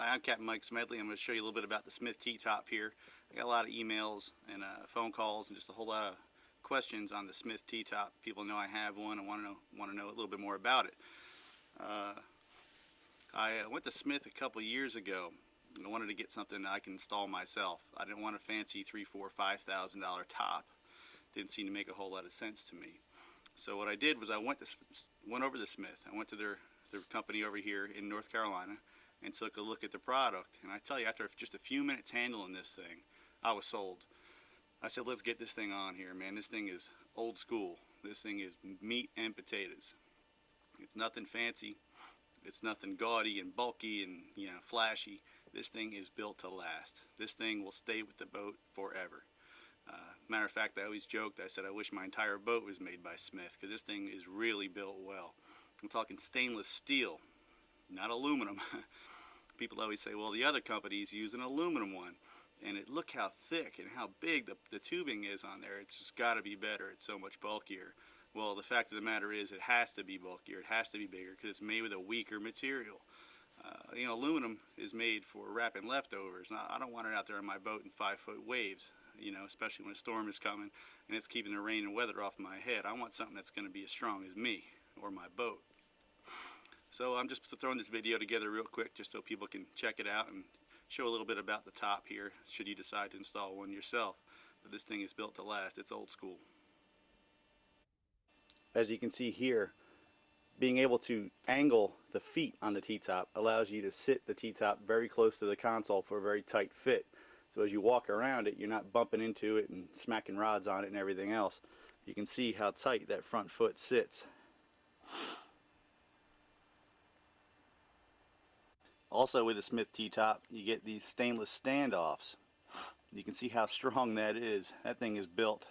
Hi, I'm Captain Mike Smedley. I'm going to show you a little bit about the Smith T-Top here. I got a lot of emails and phone calls and just a whole lot of questions on the Smith T-Top. People know I have one and want to know a little bit more about it. I went to Smith a couple years ago and I wanted to get something that I can install myself. I didn't want a fancy $3,000, $4,000, $5,000 top. Didn't seem to make a whole lot of sense to me. So what I did was I went over to Smith. I went to their company over here in North Carolina and took a look at the product. And I tell you, after just a few minutes handling this thing, I was sold. I said, let's get this thing on here, man. This thing is old school. This thing is meat and potatoes. It's nothing fancy. It's nothing gaudy and bulky and flashy. This thing is built to last. This thing will stay with the boat forever. Matter of fact, I always joked, I said I wish my entire boat was made by Smith, because this thing is really built well. I'm talking stainless steel, not aluminum. People always say, well, the other companies use an aluminum one, and look how thick and how big the tubing is on there. It's just got to be better. It's so much bulkier. Well, the fact of the matter is it has to be bulkier. It has to be bigger because it's made with a weaker material. Aluminum is made for wrapping leftovers. Now, I don't want it out there on my boat in 5-foot waves, especially when a storm is coming and it's keeping the rain and weather off my head. I want something that's going to be as strong as me or my boat. So I'm just throwing this video together real quick just so people can check it out and show a little bit about the top here should you decide to install one yourself. But this thing is built to last. It's old school. As you can see here, being able to angle the feet on the T-Top allows you to sit the T-Top very close to the console for a very tight fit. So as you walk around it, you're not bumping into it and smacking rods on it and everything else. You can see how tight that front foot sits. Also with the Smith T-Top, you get these stainless standoffs. You can see how strong that is. That thing is built.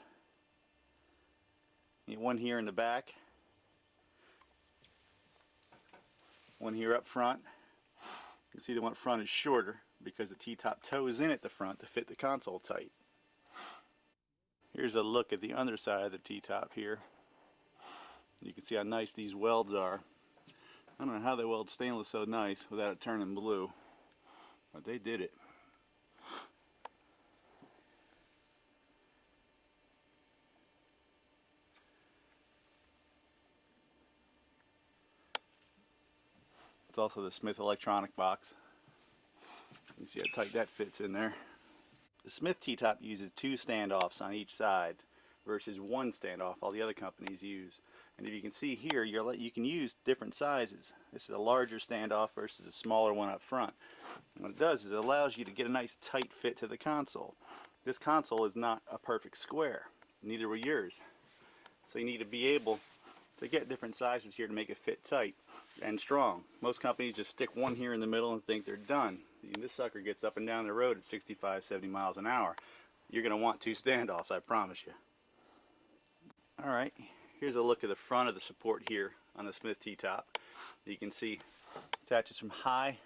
You get one here in the back, one here up front. You can see the one up front is shorter because the T-Top toes in at the front to fit the console tight. Here's a look at the underside of the T-Top here. You can see how nice these welds are. I don't know how they weld stainless so nice without it turning blue, but they did it. It's also the Smith electronic box. You can see how tight that fits in there. The Smith T-Top uses 2 standoffs on each side versus 1 standoff all the other companies use. And if you can see here, you can use different sizes. This is a larger standoff versus a smaller one up front. And what it does is it allows you to get a nice tight fit to the console. This console is not a perfect square. Neither were yours. So you need to be able to get different sizes here to make it fit tight and strong. Most companies just stick one here in the middle and think they're done. This sucker gets up and down the road at 65, 70 miles an hour. You're going to want 2 standoffs, I promise you. Alright, here's a look at the front of the support here on the Smith T-Top. You can see it attaches from high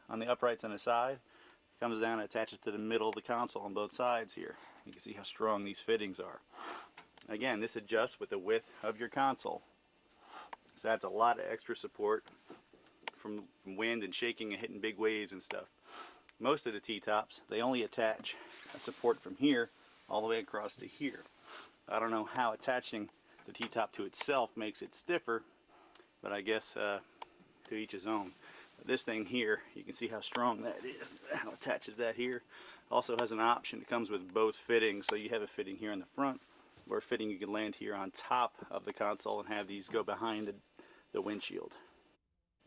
on the uprights on the side, comes down and attaches to the middle of the console on both sides here. You can see how strong these fittings are. Again, this adjusts with the width of your console. This adds a lot of extra support from wind and shaking and hitting big waves and stuff. Most of the T-Tops, they only attach a support from here all the way across to here. I don't know how attaching the T-Top to itself makes it stiffer, but I guess to each his own. But this thing here, you can see how strong that is, how it attaches that here. Also has an option, it comes with both fittings, so you have a fitting here in the front, or a fitting you can land here on top of the console and have these go behind the windshield.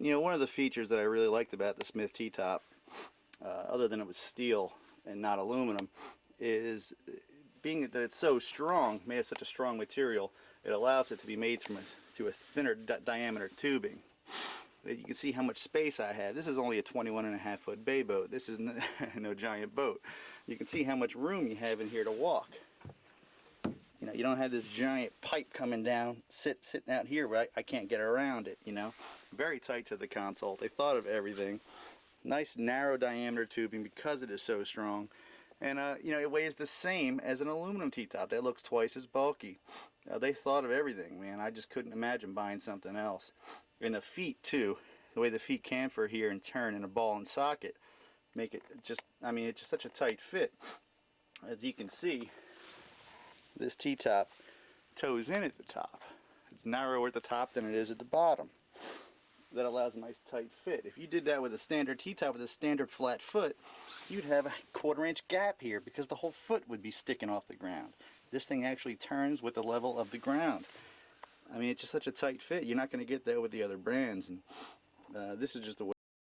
One of the features that I really liked about the Smith T-Top, other than it was steel and not aluminum, is being that it's so strong, made of such a strong material, it allows it to be made to a thinner diameter tubing. You can see how much space I have. This is only a 21.5-foot bay boat. This is no giant boat. You can see how much room you have in here to walk. You don't have this giant pipe coming down, sitting out here where I can't get around it, Very tight to the console. They thought of everything. Nice narrow diameter tubing because it is so strong. And it weighs the same as an aluminum T-Top. That looks twice as bulky. They thought of everything, man. I just couldn't imagine buying something else. And the feet too, the way the feet camfer here and turn in a ball and socket, make it just, I mean, it's just such a tight fit. As you can see, this T-top toes in at the top. It's narrower at the top than it is at the bottom. That allows a nice tight fit. If you did that with a standard T-top with a standard flat foot, you'd have a 1/4 inch gap here because the whole foot would be sticking off the ground. This thing actually turns with the level of the ground. I mean, it's just such a tight fit. You're not going to get that with the other brands. And this is just the way